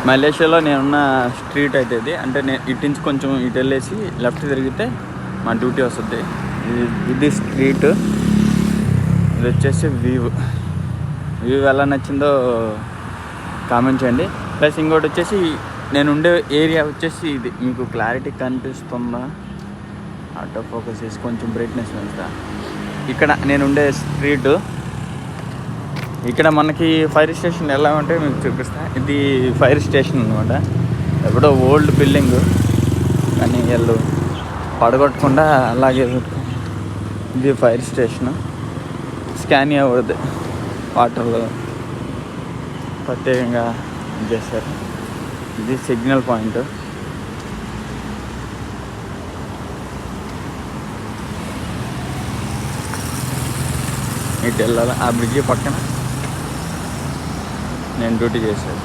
మలేషియాలో నేనున్న స్ట్రీట్ అయితే ఇది. అంటే నేను ఇటు నుంచి కొంచెం ఇటు వెళ్ళేసి లెఫ్ట్ తిరిగితే మా డ్యూటీ వస్తుంది. ఇది స్ట్రీట్, ఇది వచ్చేసి వ్యూ ఎలా నచ్చిందో కామెంట్ చేయండి. ప్లస్ ఇంకోటి వచ్చేసి నేను ఉండే ఏరియా వచ్చేసి ఇది. మీకు క్లారిటీ కనిపిస్తుందా? ఆటో ఫోకస్ చేసి కొంచెం బ్రైట్నెస్ పెంచుతా. ఇక్కడ నేను ఉండే స్ట్రీట్, ఇక్కడ మనకి ఫైర్ స్టేషన్ ఎలా ఉంటే మీకు చూపిస్తా. ఇది ఫైర్ స్టేషన్ అనమాట. ఎప్పుడో ఓల్డ్ బిల్డింగ్, కానీ వీళ్ళు పడగొట్టకుండా అలాగే పెట్టుకో. ఇది ఫైర్ స్టేషన్. స్కానియా అవుతుంది, వాటర్లో ప్రత్యేకంగా చేశారు. ఇది సిగ్నల్ పాయింట్. ఇటు వెళ్ళాలి. ఆ బ్రిడ్జి పక్కన నేను డ్యూటీ చేశాను.